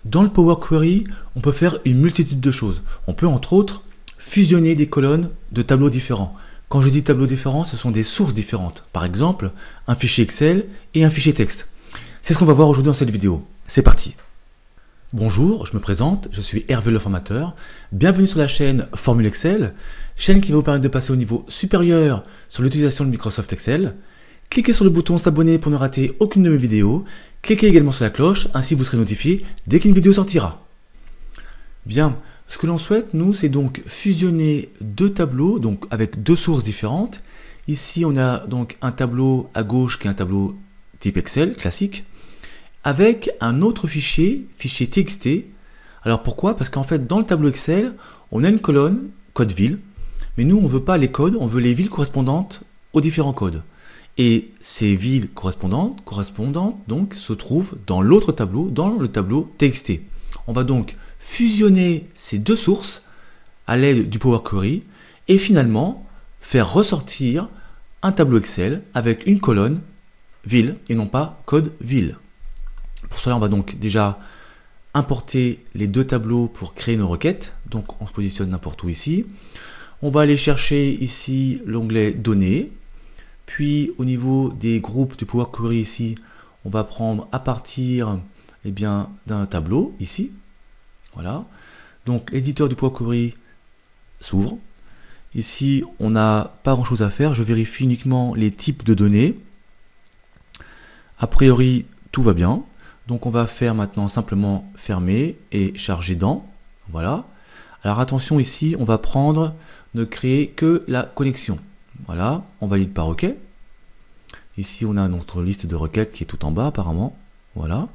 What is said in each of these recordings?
Dans le Power Query, on peut faire une multitude de choses. On peut entre autres fusionner des colonnes de tableaux différents. Quand je dis tableaux différents, ce sont des sources différentes. Par exemple, un fichier Excel et un fichier texte. C'est ce qu'on va voir aujourd'hui dans cette vidéo. C'est parti. Bonjour, je me présente, je suis Hervé le formateur. Bienvenue sur la chaîne Formule Excel, chaîne qui va vous permettre de passer au niveau supérieur sur l'utilisation de Microsoft Excel. Cliquez sur le bouton s'abonner pour ne rater aucune de mes vidéos. Cliquez également sur la cloche, ainsi vous serez notifié dès qu'une vidéo sortira. Bien, ce que l'on souhaite, nous, c'est donc fusionner deux tableaux, donc avec deux sources différentes. Ici, on a donc un tableau à gauche qui est un tableau type Excel, classique, avec un autre fichier TXT. Alors pourquoi? Parce qu'en fait, dans le tableau Excel, on a une colonne, code ville, mais nous, on ne veut pas les codes, on veut les villes correspondantes aux différents codes. Et ces villes correspondantes donc, se trouvent dans l'autre tableau, dans le tableau TXT. On va donc fusionner ces deux sources à l'aide du Power Query et finalement faire ressortir un tableau Excel avec une colonne ville et non pas code ville. Pour cela, on va donc déjà importer les deux tableaux pour créer nos requêtes. Donc on se positionne n'importe où ici. On va aller chercher ici l'onglet données. Puis au niveau des groupes du Power Query ici, on va prendre à partir d'un tableau ici. Voilà. Donc l'éditeur du Power Query s'ouvre. Ici, on n'a pas grand chose à faire. Je vérifie uniquement les types de données. A priori, tout va bien. Donc on va faire maintenant simplement fermer et charger dans. Voilà. Alors attention ici, on va prendre ne créer que la connexion. Voilà, on valide par OK. Ici, on a notre liste de requêtes qui est tout en bas apparemment. Voilà.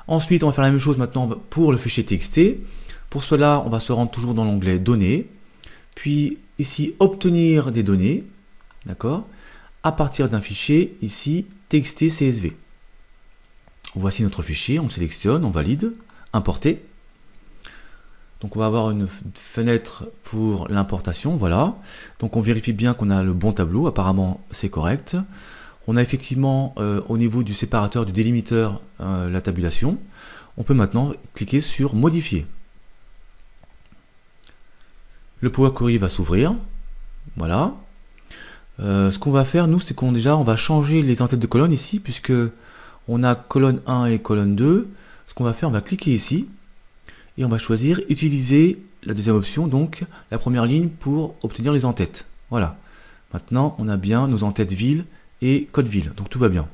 Ensuite, on va faire la même chose maintenant pour le fichier TXT. Pour cela, on va se rendre toujours dans l'onglet Données. Puis ici, Obtenir des données. D'accord. À partir d'un fichier, ici, TXT CSV. Voici notre fichier, on sélectionne, on valide, Importer. Donc on va avoir une fenêtre pour l'importation, voilà. Donc on vérifie bien qu'on a le bon tableau, apparemment c'est correct. On a effectivement au niveau du séparateur, du délimiteur, la tabulation. On peut maintenant cliquer sur Modifier. Le Power Query va s'ouvrir, voilà. Ce qu'on va faire, nous, c'est qu'on va changer les entêtes de colonne ici, puisque on a colonne 1 et colonne 2. Ce qu'on va faire, on va cliquer ici. Et on va choisir utiliser la deuxième option, donc la première ligne pour obtenir les entêtes. Voilà. Maintenant, on a bien nos entêtes ville et code ville. Donc tout va bien.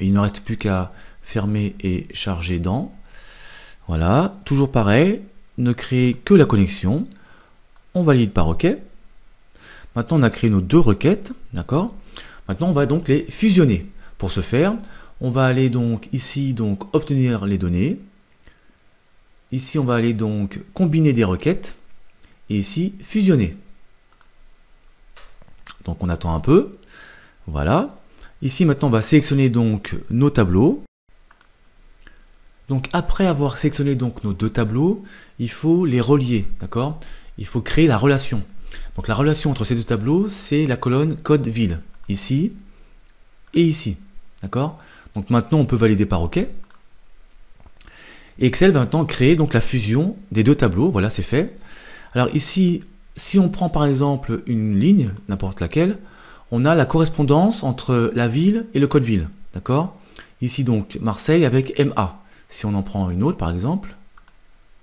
Et il ne reste plus qu'à fermer et charger dans. Voilà. Toujours pareil. Ne créer que la connexion. On valide par OK. Maintenant, on a créé nos deux requêtes. D'accord. Maintenant, on va donc les fusionner. Pour ce faire, on va aller donc ici, donc obtenir les données. Ici, on va aller donc combiner des requêtes et ici, fusionner. Donc, on attend un peu. Voilà. Ici, maintenant, on va sélectionner donc nos tableaux. Donc, après avoir sélectionné donc nos deux tableaux, il faut les relier. D'accord? Il faut créer la relation. Donc, la relation entre ces deux tableaux, c'est la colonne code ville. Ici et ici. D'accord? Donc, maintenant, on peut valider par OK. Et Excel va maintenant créer donc la fusion des deux tableaux. Voilà, c'est fait. Alors ici, si on prend par exemple une ligne, n'importe laquelle, on a la correspondance entre la ville et le code ville. D'accord? Ici donc Marseille avec MA. Si on en prend une autre par exemple,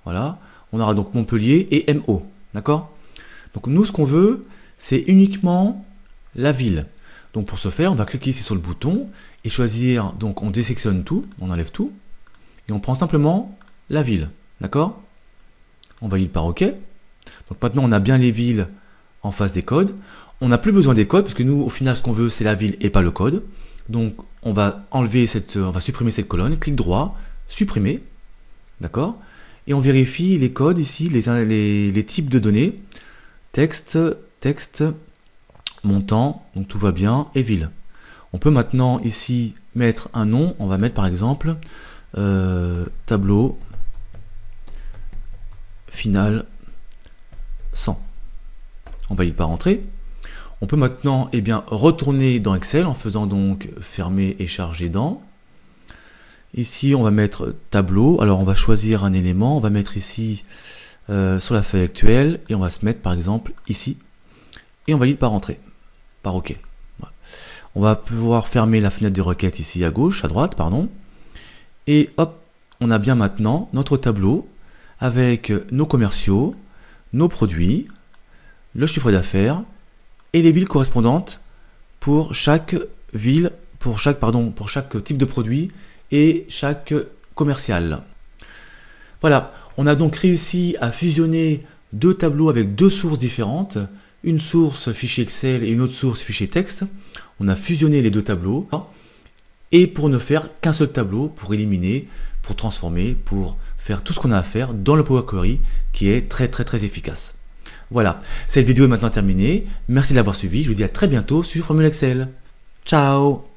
voilà, on aura donc Montpellier et MO. D'accord? Donc nous, ce qu'on veut, c'est uniquement la ville. Donc pour ce faire, on va cliquer ici sur le bouton et choisir, donc on désectionne tout, on enlève tout. Et on prend simplement la ville, d'accord? On valide par OK. Donc maintenant, on a bien les villes en face des codes. On n'a plus besoin des codes, parce que nous, au final, ce qu'on veut, c'est la ville et pas le code. Donc, on va supprimer cette colonne, clic droit, supprimer, d'accord? Et on vérifie les codes ici, les types de données, texte, montant, donc tout va bien, et ville. On peut maintenant ici mettre un nom, on va mettre par exemple tableau final 100. On valide par entrée. On peut maintenant retourner dans Excel en faisant donc fermer et charger dans. Ici, on va mettre tableau. Alors, on va choisir un élément. On va mettre ici sur la feuille actuelle. Et on va se mettre, par exemple, ici. Et on valide par entrée. Par OK. Voilà. On va pouvoir fermer la fenêtre de requête ici à gauche, à droite, pardon. Et hop, on a bien maintenant notre tableau avec nos commerciaux, nos produits, le chiffre d'affaires et les villes correspondantes pour chaque ville, pour chaque type de produit et chaque commercial. Voilà, on a donc réussi à fusionner deux tableaux avec deux sources différentes, une source fichier Excel et une autre source fichier texte. On a fusionné les deux tableaux et pour ne faire qu'un seul tableau, pour éliminer, pour transformer, pour faire tout ce qu'on a à faire dans le Power Query qui est très efficace. Voilà, cette vidéo est maintenant terminée. Merci de l'avoir suivi. Je vous dis à très bientôt sur Formule Excel. Ciao!